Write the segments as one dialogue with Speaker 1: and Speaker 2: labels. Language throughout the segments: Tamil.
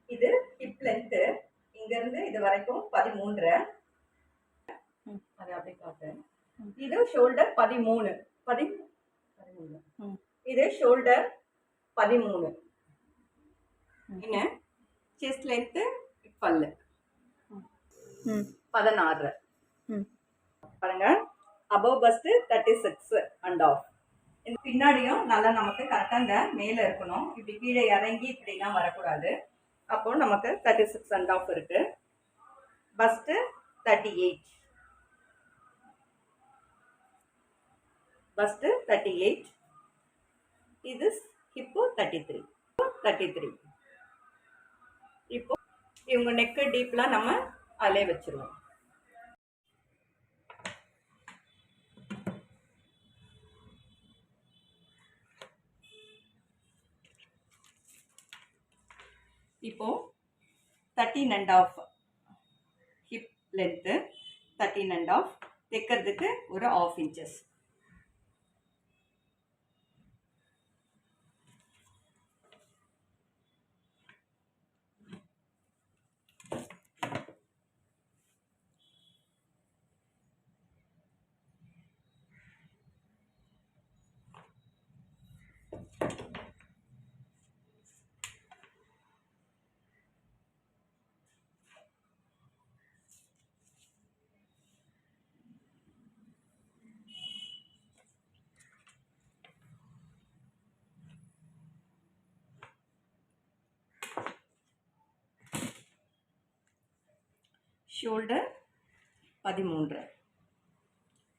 Speaker 1: இது ஹிப் லென்த் இங்க இருந்து இது வரைக்கும் 13. அது அப்படியே காட்டு. இது ஷோல்டர் 13. 13. இது ஷோல்டர் 13. இன்னும் செஸ்ட் லென்த் பல்லு 16. பாருங்க, above bust 36.5. இந்த பின்னாடியும் நல்லா நமக்கு கரெக்டாக இந்த மேலே இருக்கணும். இப்படி கீழே இறங்கி இப்படிலாம் வரக்கூடாது. அப்போ நமக்கு 36.5 இருக்கு. பஸ்ட் 38. பஸ்ட் 38. இது ஹிப்பு 33. இப்போ இவங்க நெக்கு டீப்லாம் நம்ம அதிலே வச்சிருவோம். இப்போ 13.5 ஹிப் லென்த்து, 13.5 தைக்கிறதுக்கு ஒரு 1/2 இன்ச்சஸ். ஷோல்டர் 13.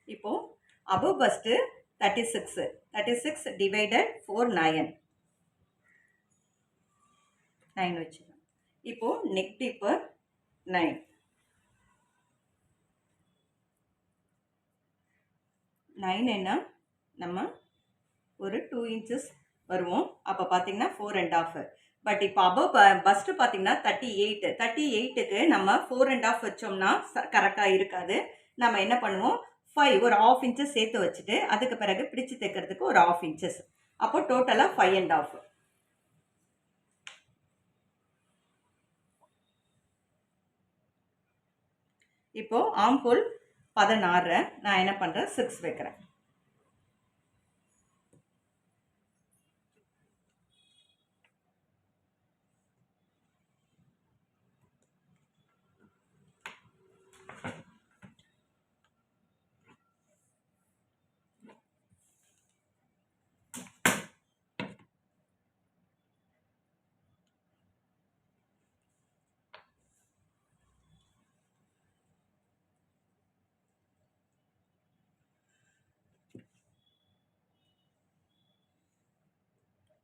Speaker 1: இப்போ above bust 36 divided 4 9 வச்சுக்கலாம். இப்போ நெக் டீப்பு 9 என்ன நம்ம ஒரு 2 இன்ச்சஸ் வருவோம். அப்போ பார்த்தீங்கன்னா 4.5. பட் இப்போ above பஸ்ட் பார்த்தீங்கன்னா 38க்கு நம்ம 4.5 வச்சோம்னா கரெக்டாக இருக்காது. நம்ம என்ன பண்ணுவோம், 5 ஒரு 1/2 இன்ச்சஸ் சேர்த்து வச்சுட்டு அதுக்கு பிறகு பிடிச்சு தைக்கிறதுக்கு ஒரு 1/2 இன்ச்சஸ். அப்போ டோட்டலாக 5.5. இப்போ ஆம் ஹோல் 16. நான் என்ன பண்ணுறேன், 6 வைக்கிறேன்.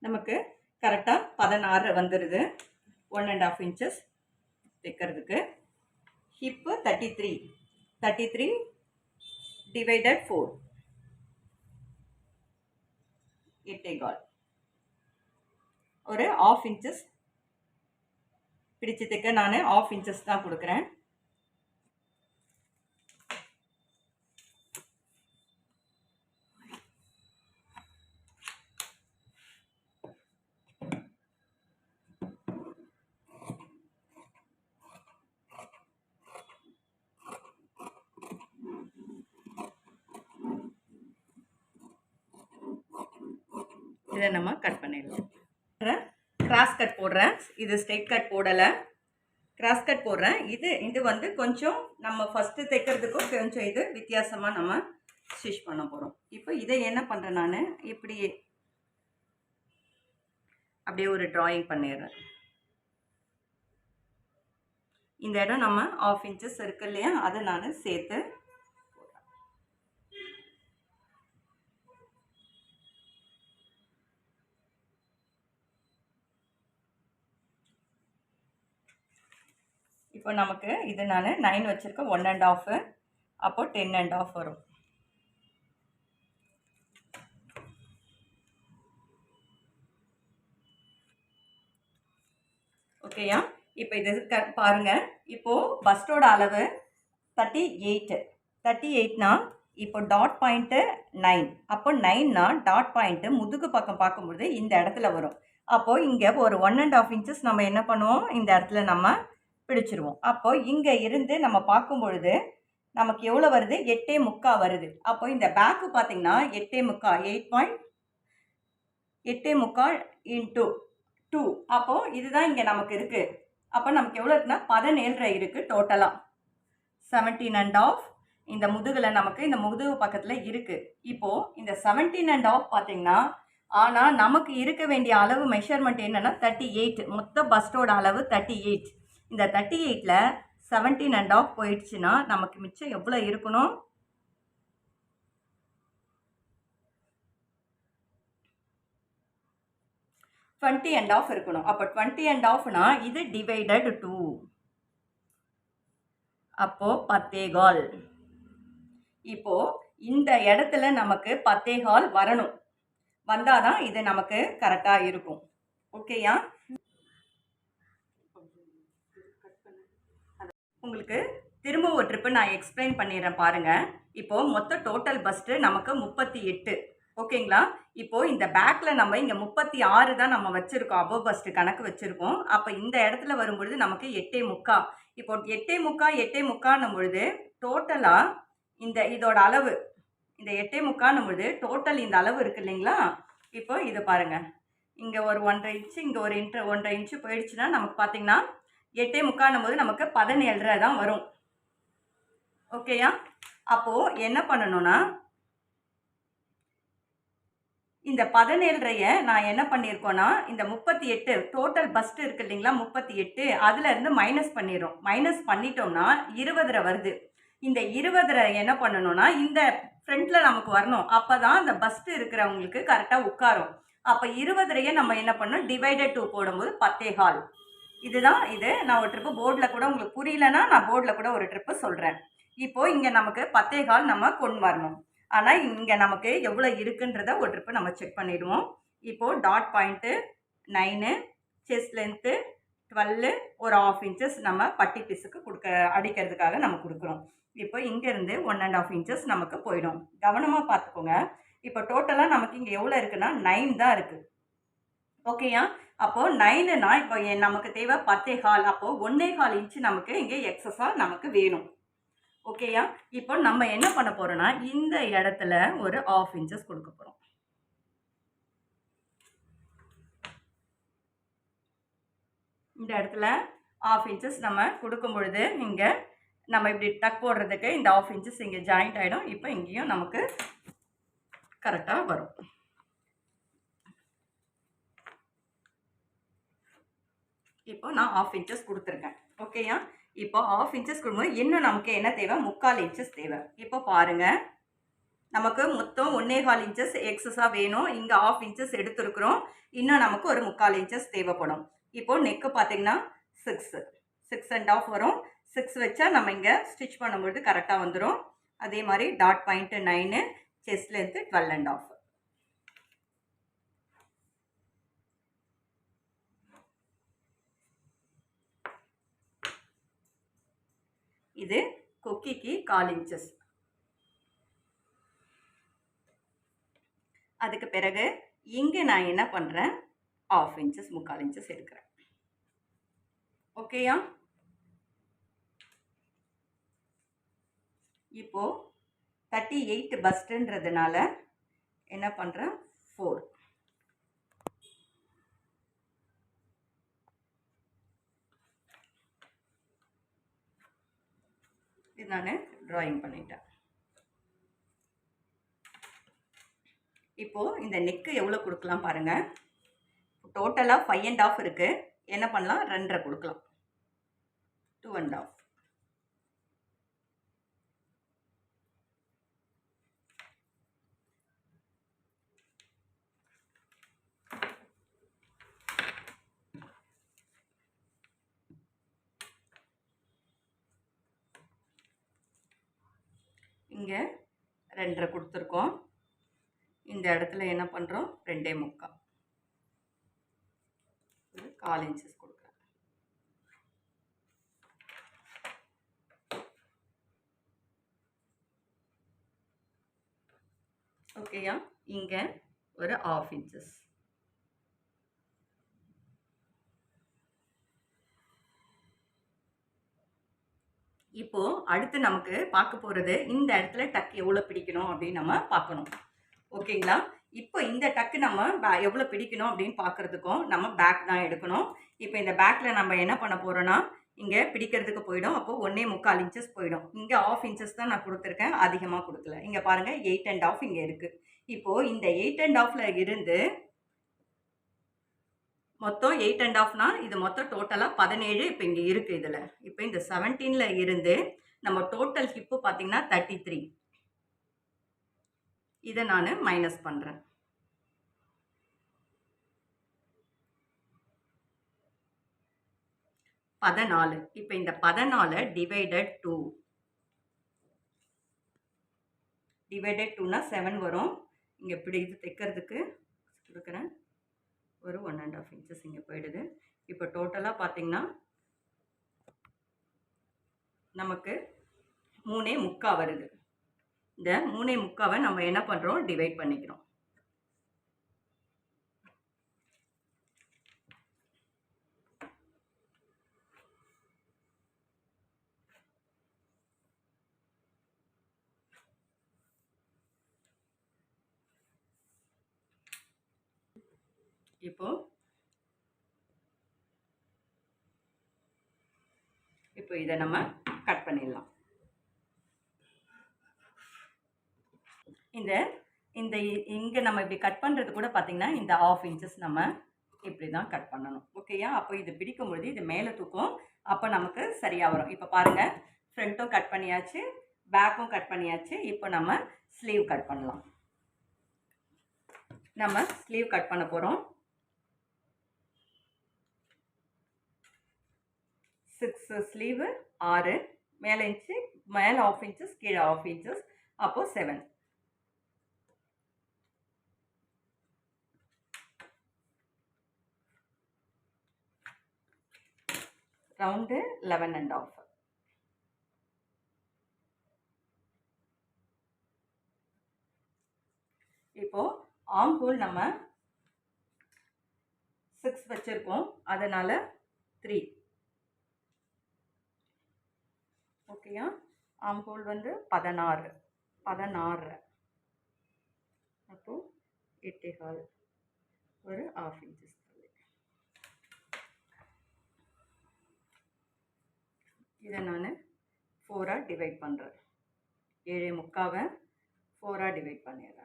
Speaker 1: நமக்கு கரெக்டாக 16 வந்துடுது. 1.5 இன்ச்சஸ் தைக்கிறதுக்கு. Hip 33 divided 4 8.25. ஒரு 1/2 இன்ச்சஸ் பிடிச்சு தைக்க நான் 1/2 இன்ச்சஸ் தான் கொடுக்குறேன். இதை நம்ம கட் பண்ணிடலாம். கிராஸ் கட் போடுறேன். இது ஸ்ட்ரெயிட் கட் போடலை, கிராஸ் கட் போடுறேன். இது வந்து கொஞ்சம் நம்ம ஃபஸ்ட்டு தைக்கிறதுக்கும் கொஞ்சம் இது வித்தியாசமாக நம்ம ஸ்டிச் பண்ண போகிறோம். இப்போ இதை என்ன பண்ணுறேன், நான் இப்படியே அப்படியே ஒரு ட்ராயிங் பண்ணிடுறேன். இந்த இடம் நம்ம 1/2 இன்ச்சஸ் இருக்கு இல்லையா, அதை நான் சேர்த்து இப்போ நமக்கு இது நான் 9 வச்சுருக்கேன். 1.5 அப்போ 10.5 வரும். ஓகேயா? இப்போ இது பாருங்கள். இப்போது பஸ்டோட அளவு 38னா இப்போ டாட் பாயிண்ட்டு 9. அப்போ 9னா டாட் பாயிண்ட்டு முதுகு பக்கம் பார்க்கும்பொழுது இந்த இடத்துல வரும். அப்போ இங்கே ஒரு 1.5 இன்ச்சஸ் நம்ம என்ன பண்ணுவோம், இந்த இடத்துல நம்ம பிடிச்சிருவோம். அப்போ இங்கே இருந்து நம்ம பார்க்கும் பொழுது நமக்கு எவ்வளோ வருது, 8.75 வருது. அப்போ இந்த பேக்கு பார்த்தீங்கன்னா 8.75 8.75 இன்ட்டு 2. அப்போ இதுதான் இங்கே நமக்கு இருக்கு. அப்போ நமக்கு எவ்வளோ இருக்குன்னா 17.5 இருக்கு டோட்டலா. 17.5 இந்த முதுகுல நமக்கு இந்த முதுகு பக்கத்துல இருக்கு. இப்போ இந்த 17.5 பார்த்தீங்கன்னா, ஆனா நமக்கு இருக்க வேண்டிய அளவு மெஷர்மெண்ட் என்னன்னா 38. மொத்த பஸ்டோட அளவு 38. இந்த 38ல 17.5 போயிடுச்சுன்னா நமக்கு மிச்சம் எவ்வளோ இருக்கணும், 20.5 இருக்கணும். அப்போ 20.5னா இது டிவைடட் 2. அப்போ 10.25. இப்போ இந்த இடத்துல நமக்கு 10.25 வரணும். வந்தாதான் இது நமக்கு கரெக்டா இருக்கும். ஓகேயா? உங்களுக்கு திரும்ப ஒரு ட்ரிப்பு நான் எக்ஸ்பிளைன் பண்ணிடுறேன் பாருங்க. இப்போ மொத்த டோட்டல் பஸ்ட் நமக்கு 38. ஓகேங்களா? இப்போ இந்த பேக்ல நம்ம இங்க 36 தான் நம்ம வச்சிருக்கோம். அபோவ் பஸ்ட் கணக்கு வச்சிருக்கோம். அப்ப இந்த இடத்துல வரும்பொழுது நமக்கு 8.75. இப்போ 8.75 பொழுது டோட்டலா இந்த இதோட அளவு இந்த 8.75 பொழுது டோட்டல் இந்த அளவு இருக்கு இல்லைங்களா? இப்போ இது பாருங்க, இங்க ஒரு 1.5 இன்ச்சு, இங்க ஒரு 1.5 இன்ச்சு போயிடுச்சுன்னா நமக்கு பார்த்தீங்கன்னா 8.75 போது நமக்கு 17.5 தான் வரும். ஓகேயா? அப்போ என்ன பண்ணணும்னா, இந்த 17.5 நான் என்ன பண்ணியிருக்கோன்னா, இந்த 38 டோட்டல் பஸ்ட் இருக்கு இல்லைங்களா, 38 அதுல இருந்து மைனஸ் பண்ணிடுறோம். மைனஸ் பண்ணிட்டோம்னா 20 வருது. இந்த 20 என்ன பண்ணணும்னா, இந்த ஃப்ரண்ட்ல நமக்கு வரணும். அப்பதான் அந்த பஸ்ட் இருக்கிறவங்களுக்கு கரெக்டா உட்காரும். அப்ப 20 நம்ம என்ன பண்ணணும், டிவைடட் 2 போடும்போது 10.25. இதுதான் இது. நான் ஒரு ட்ரிப்பு போர்டில் கூட உங்களுக்கு புரியலன்னா நான் போர்டில் கூட ஒரு ட்ரிப்பு சொல்கிறேன். இப்போ இங்கே நமக்கு 10.25 நம்ம கொண்டு வரணும். ஆனால் இங்கே நமக்கு எவ்வளோ இருக்குன்றத ஒரு ட்ரிப்பு நம்ம செக் பண்ணிடுவோம். இப்போது டாட் பாயிண்ட்டு 9, செஸ்ட் லென்த்து 12, ஒரு 1/2 இன்ச்சஸ் நம்ம பட்டி பீஸுக்கு அடிக்கிறதுக்காக நம்ம கொடுக்குறோம். இப்போ இங்கேருந்து 1.5 இன்ச்சஸ் நமக்கு போயிடும். கவனமாக பார்த்துக்கோங்க. இப்போ டோட்டலாக நமக்கு இங்கே எவ்வளோ இருக்குன்னா 9 தான் இருக்குது. ஓகேயா? அப்போ 9னா இப்போ நமக்கு தேவை 10.25. அப்போ 1.25 இன்ச்சு நமக்கு இங்கே எக்ஸஸா நமக்கு வேணும். ஓகேயா? இப்போ நம்ம என்ன பண்ண போறோம்னா, இந்த இடத்துல ஒரு 1/2 இன்ச்சஸ் கொடுக்க போறோம். இந்த இடத்துல 1/2 இன்ச்சஸ் நம்ம கொடுக்கும் பொழுது இங்க நம்ம இப்படி டக் போடுறதுக்கு இந்த 1/2 இன்ச்சஸ் இங்கே ஜாயிண்ட் ஆயிடும். இப்போ இங்கேயும் நமக்கு கரெக்டா வரும். இப்போ நான் 1/2 இன்ச்சஸ் கொடுத்துருக்கேன். ஓகேயா? இப்போ 1/2 இன்ச்சஸ் கொடுக்கும்போது இன்னும் நமக்கு என்ன தேவை, 3/4 இன்ச்சஸ் தேவை. இப்போ பாருங்க, நமக்கு மொத்தம் 1.25 இன்ச்சஸ் எக்ஸஸா வேணும். இங்க 1/2 இன்ச்சஸ் எடுத்துருக்குறோம். இன்னும் நமக்கு ஒரு 3/4 இன்ச்சஸ் தேவைப்படும். இப்போ நெக்கு பார்த்தீங்கன்னா 6.5 வரும். 6 வச்சா நம்ம இங்க ஸ்டிச் பண்ணும்போது கரெக்டா வந்துடும். அதே மாதிரி டாட் பாயிண்ட் 9, செஸ்ட் லென்த் 12.5. இது கொக்கிக்கு 1/4 இன்ச்சஸ். அதுக்கு பிறகு இங்க நான் என்ன பண்றேன், 1/2 இன்ச்சஸ் 3/4 இன்ச்சஸ் எடுக்கிறேன். ஓகேயா? இப்போ 38 பஸ்ட்ன்றதுனால என்ன பண்றேன், 4. இது நான் டிராயிங் பண்ணிட்டேன். இப்போ இந்த நெக்கு எவ்வளோ கொடுக்கலாம் பாருங்க. டோட்டலா 5.5 இருக்கு. என்ன பண்ணலாம், 2.5 கொடுக்கலாம். 2.5. இங்க 2.5 கொடுத்துருக்கோம். இந்த இடத்துல என்ன பண்றோம், 2.25. 1/4 இன்ச்சஸ் கொடுக்குறேன். ஓகேயா? இங்க ஒரு 1/2 இன்ச்சஸ். இப்போது அடுத்து நமக்கு பார்க்க போகிறது இந்த இடத்துல டக் எவ்வளோ பிடிக்கணும் அப்படின்னு நம்ம பார்க்கணும். ஓகேங்களா? இப்போ இந்த டக்கு நம்ம எவ்வளோ பிடிக்கணும் அப்படின்னு பார்க்குறதுக்கும் நம்ம பேக் தான் எடுக்கணும். இப்போ இந்த பேக்கில் நம்ம என்ன பண்ண போகிறோன்னா, இங்கே பிடிக்கிறதுக்கு போயிடும். அப்போ 1 1/4 இன்ச்சஸ் போயிடும். இங்கே 1/2 இன்ச்சஸ் தான் நான் கொடுத்துருக்கேன். அதிகமாக கொடுக்கல. இங்கே பாருங்கள் 8 1/2 இங்கே இருக்குது. இப்போது இந்த 8 1/2ல இருந்து மொத்தம் 8 1/2னா இது மொத்தம் டோட்டலாக 17 இப்போ இங்கே இருக்குது இதில். இப்போ இந்த 17ல இருந்து நம்ம டோட்டல் ஹிப்பு பார்த்தீங்கன்னா 33. இதை நான் மைனஸ் பண்ணுறேன். பதினாலு. இப்போ இந்த 14 டிவைடட் 2 டிவைடட் 2னா 7 வரும். இங்கே இப்படி இது தைக்கிறதுக்கு கொடுக்குறேன். ஒரு 1 1/2 இன்ச்சஸ் இங்கே போயிடுது. இப்போ டோட்டலாக பார்த்தீங்கன்னா நமக்கு 3 1/4 வருது. இந்த 3 1/4வை நம்ம என்ன பண்ணுறோம், டிவைட் பண்ணிக்கிறோம். இப்போ இதை நம்ம கட் பண்ணிடலாம். இந்த இந்த இங்கே நம்ம இப்படி கட் பண்ணுறது கூட பார்த்தீங்கன்னா இந்த 1/2 இன்ச்சஸ் நம்ம இப்படி தான் கட் பண்ணணும். ஓகேயா? அப்போ இது பிடிக்கும் பொழுது இது மேலே தூக்கும். அப்போ நமக்கு சரியாக வரும். இப்போ பாருங்கள், ஃப்ரண்ட்டும் கட் பண்ணியாச்சு, பேக்கும் கட் பண்ணியாச்சு. இப்போ நம்ம ஸ்லீவ் கட் பண்ணலாம். நம்ம ஸ்லீவ் கட் பண்ண போகிறோம். 6 ஸ்லீவு 6, மேலே இன்ச்சு, மேலே 1/2 இன்ச்சஸ், கீழே 1/2 இன்ச்சஸ், அப்போது 7. ரவுண்டு 11 1/2. இப்போ ஆர்ம் ஹோல் நம்ம 6 வச்சுருக்கோம், அதனால் 3. ஓகேயா? ஆர்ம் ஹோல் வந்து 16 அப்போது 8 1/4, ஒரு 1/2 இன்ச்சஸ். இதை நான் 4ஆக டிவைட் பண்ணுறேன். 7 1/4 4ஆக டிவைட் பண்ணிடுறேன்.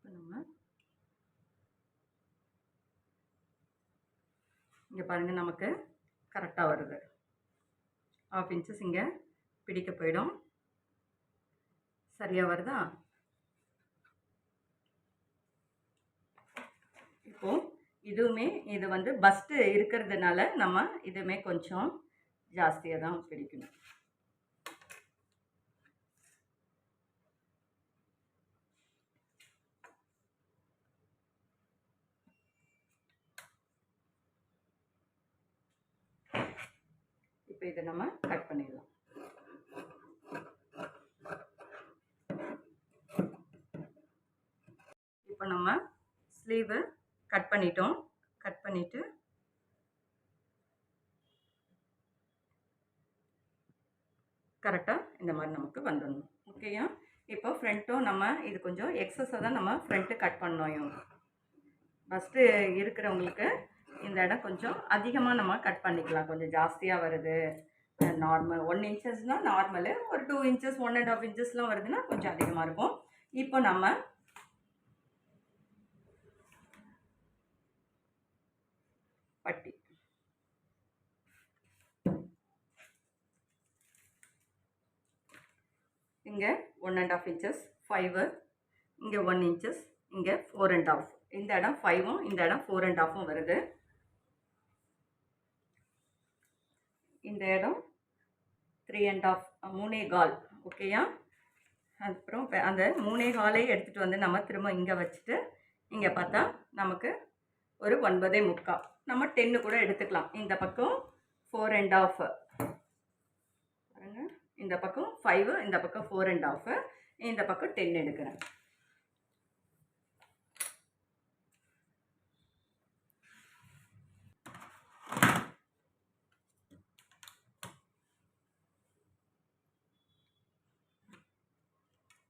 Speaker 1: நம்ம இங்கே பாருங்கள், நமக்கு கரெக்டாக வருது. 1/2 இன்ச்சஸ் இங்கே பிடிக்க போயிடும். சரியாக வருதா? இப்போது இதுவுமே இது வந்து பஸ்ட்டு இருக்கிறதுனால நம்ம இதுவுமே கொஞ்சம் ஜாஸ்தியாக தான் பிடிக்கணும். இப்போ இதை நம்ம கட் பண்ணிடலாம். இப்போ நம்ம ஸ்லீவு கட் பண்ணிட்டோம். கட் பண்ணிவிட்டு கரெக்டாக இந்த மாதிரி நமக்கு வந்துடணும். ஓகேயா? இப்போ ஃப்ரண்ட்டும் நம்ம இது கொஞ்சம் எக்ஸஸாக தான் நம்ம ஃப்ரண்ட்டு கட் பண்ணோம். ஃபஸ்ட்டு இருக்கிறவங்களுக்கு இந்த இடம் கொஞ்சம் அதிகமாக நம்ம கட் பண்ணிக்கலாம். கொஞ்சம் ஜாஸ்தியாக வருது, நார்மல் 1 இன்ச்சஸ்னால் நார்மலு, ஒரு 2 இன்ச்சஸ் 1 1/2 இன்ச்சஸ்லாம் வருதுன்னா கொஞ்சம் அதிகமாக இருக்கும். இப்போ நம்ம பட்டி இங்கே 1 1/2 இன்ச்சஸ் 5, இங்கே 1 இன்ச்சஸ், இங்கே 4 1/2. இந்த இடம் 5ம் இந்த இடம் 4 1/2ம் வருது. இந்த இடம் 3 1/2, 3 1/4. ஓகேயா? அப்புறம் அந்த 3 1/4 எடுத்துகிட்டு வந்து நம்ம திரும்ப இங்கே வச்சுட்டு இங்கே பார்த்தா நமக்கு ஒரு 9.75. நம்ம 10 கூட எடுத்துக்கலாம். இந்த பக்கம் 4.5 பாருங்க, இந்த பக்கம் 5, இந்த பக்கம் 4.5, இந்த பக்கம் 10 எடுக்கிறேன்.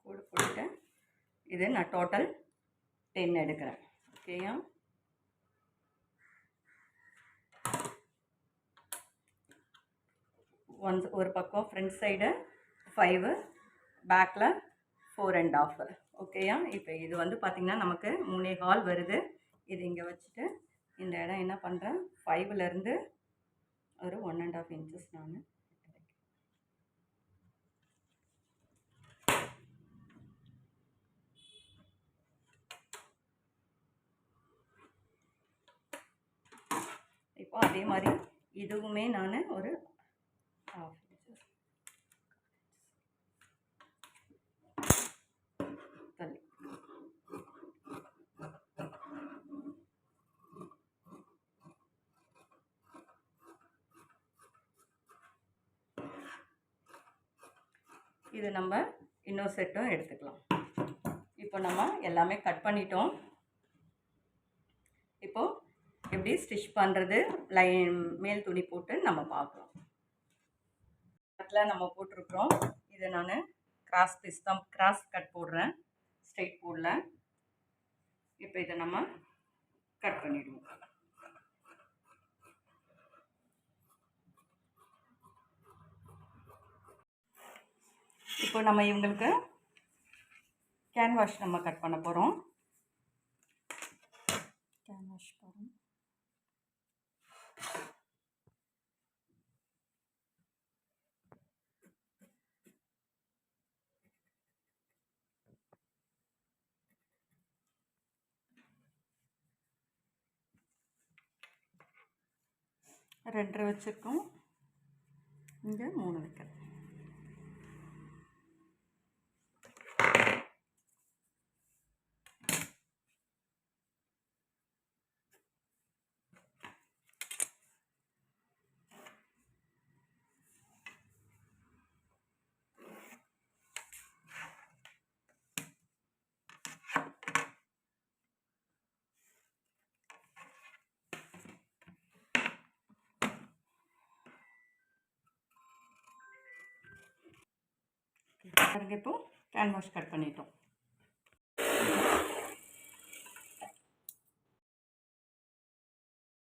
Speaker 1: கோடு போட்டுட்டேன். இது நான் டோட்டல் 10 எடுக்கிறேன். ஓகேயா? ஒரு பக்கம் ஃப்ரண்ட் சைடு 5, பேக்கில் 4.5. ஓகேயா? இப்போ இது வந்து பார்த்திங்கன்னா நமக்கு 3.25 வருது. இது இங்கே வச்சுட்டு இந்த இடம் என்ன பண்ணுறேன், 5லேருந்து ஒரு 1.5 இன்ச்சஸ் நான் இப்போ அதே மாதிரி இதுவுமே நான் ஒரு 1/2 இன்ச்சஸ் தள்ளி இது நம்ம இன்னொரு செட்டும் எடுத்துக்கலாம். இப்போ நம்ம எல்லாமே கட் பண்ணிட்டோம். இப்போ எப்படி ஸ்டிச் பண்ணுறது லைன் மேல் துணி போட்டு நம்ம பார்க்கலாம். அதில் நம்ம போட்டிருக்கிறோம். இதை நான் கிராஸ் பீஸ் தான், கிராஸ் கட் போடுறேன், ஸ்ட்ரைட் போடல. இப்போ இதை நம்ம கட் பண்ணிடுவோம். இப்போ நம்ம இவங்களுக்கு கேன்வாஷ் நம்ம கட் பண்ண போகிறோம். கேன்வாஷ் பாருங்க. ரெண்டரை வச்சுருக்கோம், இங்கே 3 வைக்கிறேன். பாருங்க, இப்போ கேன்வாஷ் கட் பண்ணிட்டோம்.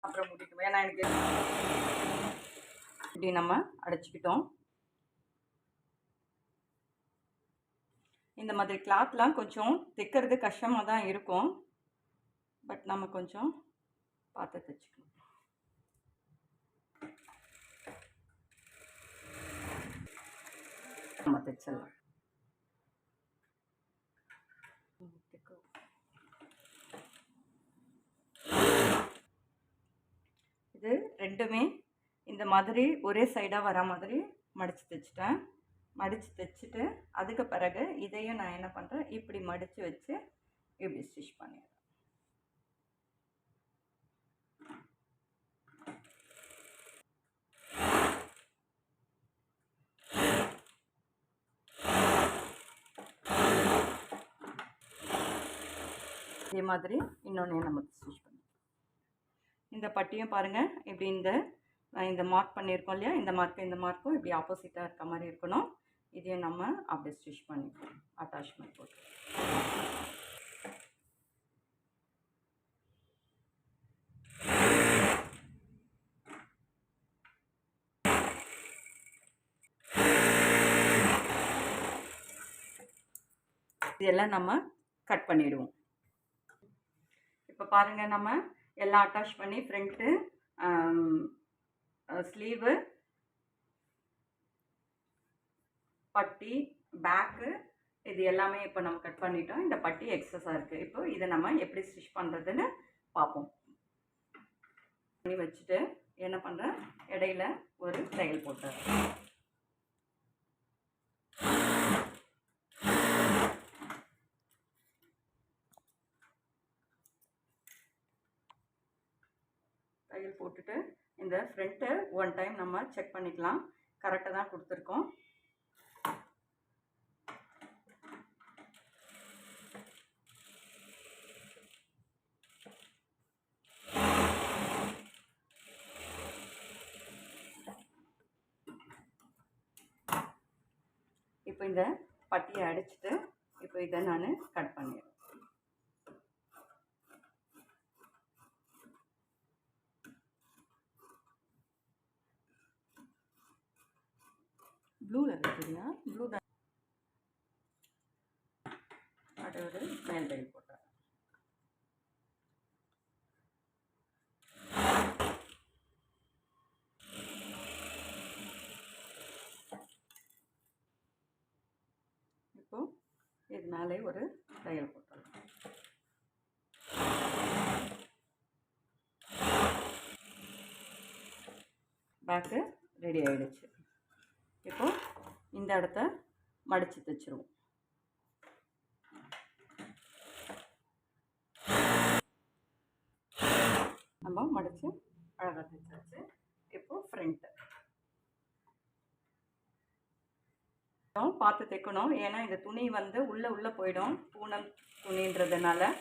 Speaker 1: அப்புறம் முடிக்கும், ஏன்னா எனக்கு இப்படி நம்ம அடைச்சிக்கிட்டோம். இந்த மாதிரி கிளாத்லாம் கொஞ்சம் தைக்கிறது கஷ்டமாக தான் இருக்கும், பட் நம்ம கொஞ்சம் பார்த்து தைச்சிக்கணும். நம்ம தைச்சிடலாம். இது ரெண்டுமே இந்த மாதிரி ஒரே சைடாக வர மாதிரி மடித்து தைச்சிட்டேன். மடித்து தைச்சிட்டு அதுக்கு பிறகு இதையும் நான் என்ன பண்ணுறேன், இப்படி மடித்து வச்சு இப்படி ஸ்டிச் பண்ணிடுறேன். இதே மாதிரி இன்னொன்று நம்ம ஸ்டிச் பண்ணி இந்த பட்டியும் பாருங்கள், இப்படி இந்த மார்க் பண்ணியிருக்கோம் இல்லையா, இந்த மார்க்கும் இப்படி ஆப்போசிட்டாக இருக்க மாதிரி இருக்கணும். இதையும் நம்ம அப்படி ஸ்டிச் பண்ணிக்கலாம், அட்டாச்மெண்ட் போட்டு. இதெல்லாம் நம்ம கட் பண்ணிடுவோம். இப்போ பாருங்கள், நம்ம எல்லாம் அட்டாச் பண்ணி ஃப்ரண்ட்டு, ஸ்லீவு, பட்டி, பேக்கு, இது எல்லாமே இப்போ நம்ம கட் பண்ணிட்டோம். இந்த பட்டி எக்ஸஸாக இருக்குது. இப்போ இதை நம்ம எப்படி ஸ்டிச் பண்ணுறதுன்னு பார்ப்போம். பண்ணி வச்சுட்டு என்ன பண்ணுறேன், இடையில ஒரு தையல் போட்டுறேன். தையல் போட்டுட்டு இந்த ஃப்ரண்ட்டு ஒன் டைம் நம்ம செக் பண்ணிக்கலாம். கரெக்டாக தான் கொடுத்துருக்கோம். இப்போ இந்த பட்டியை அடிச்சுட்டு இப்போ இதை நான் கட் பண்ணிடுறேன். ப்ளூவில் இருக்குதுங்க, ப்ளூ தான். அதோட மேல் தையல் போட்டேன். இப்போ இது மேலே ஒரு தையல் போட்டுடலாம். பேக்கு ரெடி ஆகிடுச்சு. இப்போ இந்த இடத்த மடித்து தைச்சிருவோம். நம்ம மடித்து அழகாக தைச்சாச்சு. இப்போ ஃப்ரண்ட்டு பார்த்து தைக்கணும். ஏன்னா இந்த துணி வந்து உள்ளே போயிடும், பூனம் துணின்றதுனால.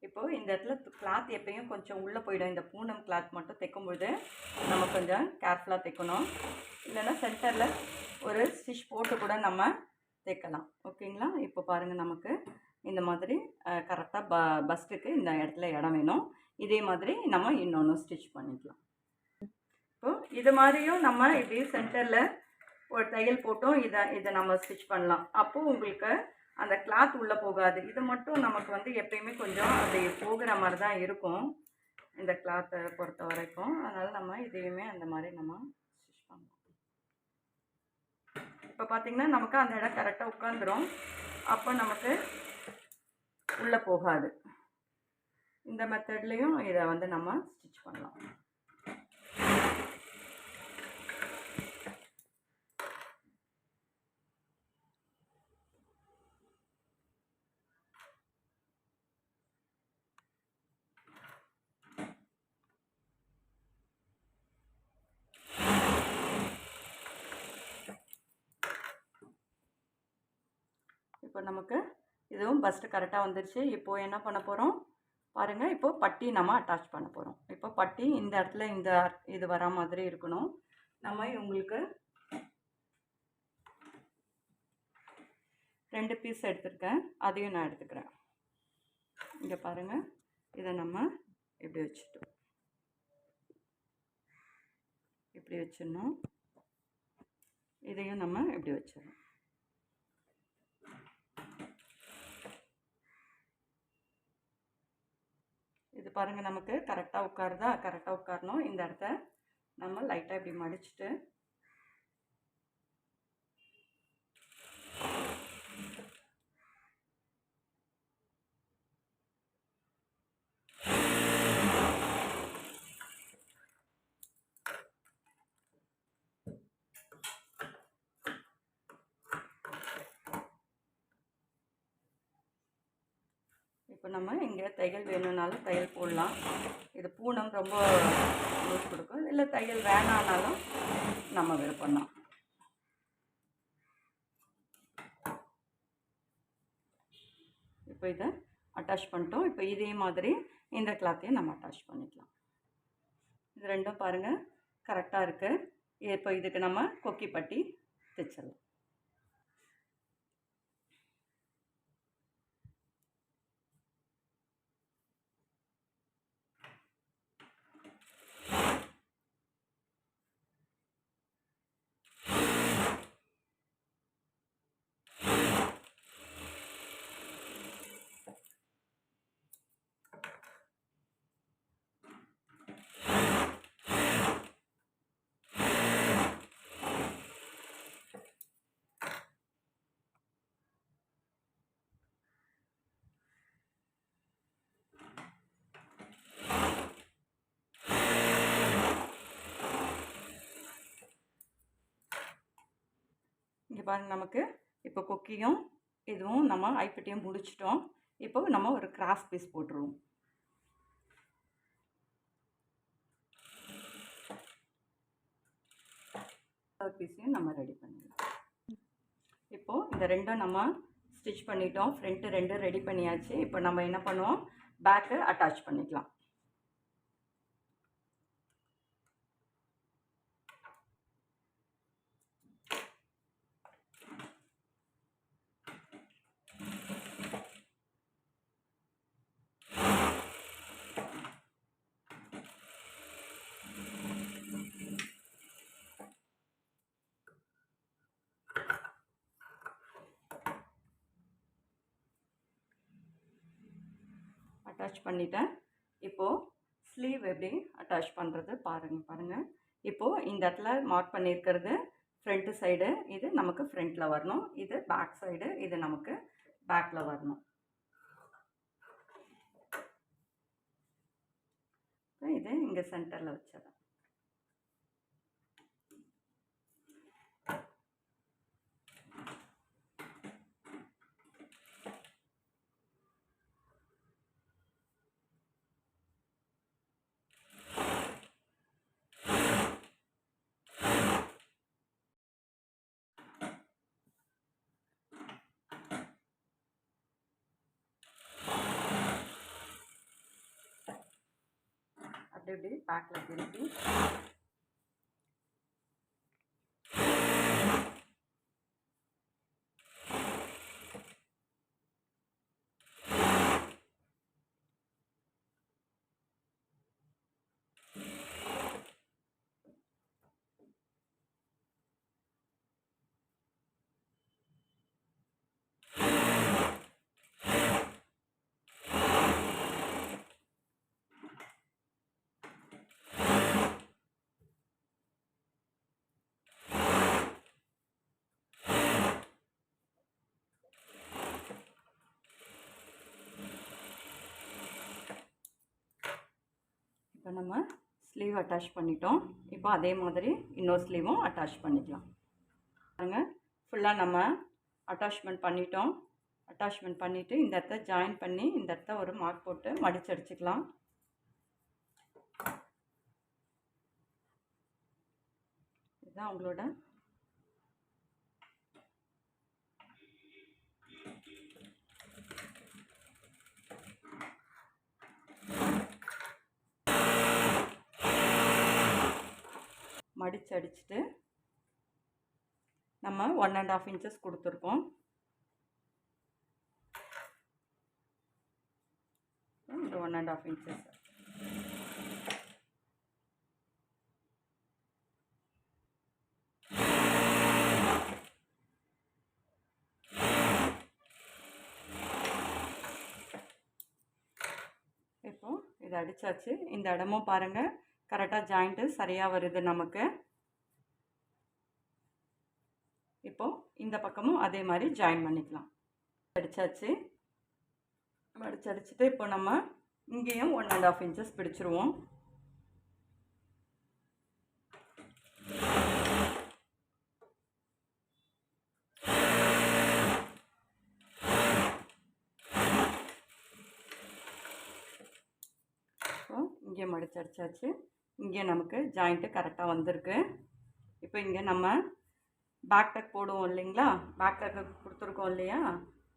Speaker 1: இப்போ இந்த இடத்துல கிளாத் எப்பயும் கொஞ்சம் உள்ளே போயிடும். இந்த பூனம் கிளாத் மட்டும் தைக்கும்போது நம்ம கொஞ்சம் கேர்ஃபுல்லாக தைக்கணும். இல்லைன்னா சென்டரில் ஒரு ஸ்டிச் போட்டு கூட நம்ம தைக்கலாம். ஓகேங்களா? இப்போ பாருங்கள், நமக்கு இந்த மாதிரி கரெக்டாக பஸ்ட்டுக்கு இந்த இடத்துல இடம் வேணும். இதே மாதிரி நம்ம இன்னொன்று ஸ்டிச் பண்ணிக்கலாம். இப்போ இது மாதிரியும் நம்ம இப்படி சென்டரில் ஒரு தையல் போட்டோம், இதை நம்ம ஸ்டிச் பண்ணலாம். அப்போது உங்களுக்கு அந்த கிளாத் உள்ளே போகாது. இது மட்டும் நமக்கு வந்து எப்பயுமே கொஞ்சம் அது போகிற மாதிரி தான் இருக்கும் இந்த கிளாத்தை பொறுத்த வரைக்கும். அதனால் நம்ம இதையுமே அந்த மாதிரி நம்ம ஸ்டிச் பண்ணலாம். இப்போ பார்த்திங்கன்னா நமக்கு அந்த இடம் கரெக்டாக உட்காந்துரும். அப்போ நமக்கு உள்ளே போகாது. இந்த மெத்தட்லேயும் இதை வந்து நம்ம ஸ்டிச் பண்ணலாம். இப்போ நமக்கு இதுவும் பஸ்ட்டு கரெக்டாக வந்துருச்சு. இப்போது என்ன பண்ண போகிறோம் பாருங்கள். இப்போது பட்டி நம்ம அட்டாச் பண்ண போகிறோம். இப்போ பட்டி இந்த இடத்துல இது வர மாதிரி இருக்கணும். நம்ம இவங்களுக்கு 2 பீஸ் எடுத்துருக்கேன், அதையும் நான் எடுத்துக்கிறேன். இங்கே பாருங்கள், இதை நம்ம இப்படி வச்சுட்டோம், இப்படி வச்சிடணும். இதையும் நம்ம இப்படி வச்சிடணும். இது பாருங்கள், நமக்கு கரெக்டாக உட்காருதா? கரெக்டாக உட்காரணும். இந்த இடத்த நம்ம லைட்டாக இப்படி மடிச்சுட்டு இப்போ நம்ம இங்கே தையல் வேணும்னாலும் தையல் போடலாம். இது பூனம் ரொம்ப லூஸ் கொடுக்கும். இல்லை தையல் வேணான்னாலும் நம்ம விருப்பம் தான். இப்போ இதை அட்டாச் பண்ணிட்டோம். இப்போ இதே மாதிரி இந்த கிளாத்தையும் நம்ம அட்டாச் பண்ணிக்கலாம். இது ரெண்டும் பாருங்கள் கரெக்டாக இருக்குது. இப்போ இதுக்கு நம்ம கொக்கி பட்டி தைச்சிடலாம். பாருங்க நமக்கு இப்போ கொக்கியும் இதுவும் நம்ம ஐப்பட்டியும் முடிச்சிட்டோம். இப்போ நம்ம ஒரு கிராஸ் பீஸ் போட்டுருவோம். பீஸையும் நம்ம ரெடி பண்ணிடலாம். இப்போ இந்த ரெண்டும் நம்ம ஸ்டிச் பண்ணிட்டோம். ஃப்ரண்ட்டு ரெண்டும் ரெடி பண்ணியாச்சு. இப்போ நம்ம என்ன பண்ணுவோம், பேக்கு அட்டாச் பண்ணிக்கலாம். அட்டாச் பண்ணிட்டேன். இப்போது ஸ்லீவ் எப்படி அட்டாச் பண்ணுறது பாருங்கள். இப்போது இந்த இடத்துல மார்க் பண்ணியிருக்கிறது ஃப்ரண்ட்டு சைடு, இது நமக்கு ஃப்ரண்ட்டில் வரணும். இது பேக் சைடு, இது நமக்கு பேக்கில் வரணும். இது இங்கே சென்டரில் வச்சிடறேன். அப்படி பேக்கில் திருப்பி இப்போ நம்ம ஸ்லீவ் அட்டாச் பண்ணிட்டோம். இப்போ அதே மாதிரி இன்னொரு ஸ்லீவும் அட்டாச் பண்ணிக்கலாம். பாருங்க, ஃபுல்லாக நம்ம அட்டாச்மெண்ட் பண்ணிட்டோம். அட்டாச்மெண்ட் பண்ணிவிட்டு இந்த இடத்த ஜாயின் பண்ணி இந்த இடத்த ஒரு மார்க் போட்டு மடிச்சு அடிச்சுக்கலாம். இதுதான் உங்களோட மடிச்சு அடிச்சுட்டு நம்ம 1.5 இன்ச்சஸ் கொடுத்துருக்கோம். இந்த 1.5 இன்ச்சஸ் இப்போ இதை அடிச்சாச்சு. இந்த இடமும் பாருங்கள் கரெக்டாக ஜாயிண்ட்டு சரியாக வருது நமக்கு. இப்போ இந்த பக்கமும் அதே மாதிரி ஜாயின் பண்ணிக்கலாம். அடிச்சாச்சு. அடிச்சுட்டு இப்போ நம்ம இங்கேயும் 1.5 இன்ச்சஸ் பிடிச்சிருவோம். இங்கே மடிச்சு அடிச்சாச்சு. இங்கே நமக்கு ஜாயிண்ட்டு கரெக்டாக வந்திருக்கு. இப்போ இங்கே நம்ம பேக் டக் போடுவோம் இல்லைங்களா, பேக் டக்கு கொடுத்துருக்கோம் இல்லையா,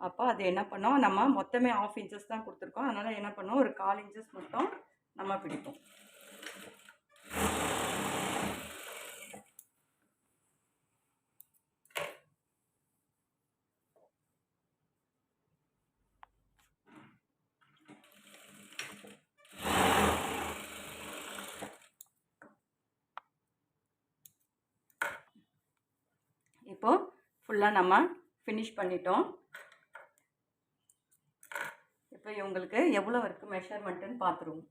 Speaker 1: அப்போ அது என்ன பண்ணோம், நம்ம மொத்தமே 1/2 இன்ச்சஸ் தான் கொடுத்துருக்கோம். அதனால் என்ன பண்ணோம், ஒரு 1/4 இன்ச்சஸ் மட்டும் நம்ம பிடிப்போம். இப்போ ஃபுல்லாக நம்ம ஃபினிஷ் பண்ணிட்டோம். இப்போ இவங்களுக்கு எவ்வளோ இருக்குது மெஷர்மெண்ட்டுன்னு பார்த்துருவோம்.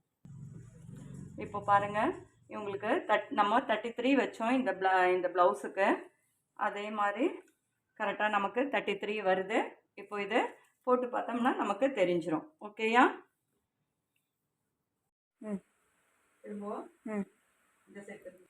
Speaker 1: இப்போ பாருங்கள், இவங்களுக்கு நம்ம 33 வச்சோம் இந்த ப்ளவுஸுக்கு. அதே மாதிரி கரெக்டாக நமக்கு 33 வருது. இப்போ இது போட்டு பார்த்தோம்னா நமக்கு தெரிஞ்சிடும். ஓகேயா? திரும்ப இந்த சேர்த்து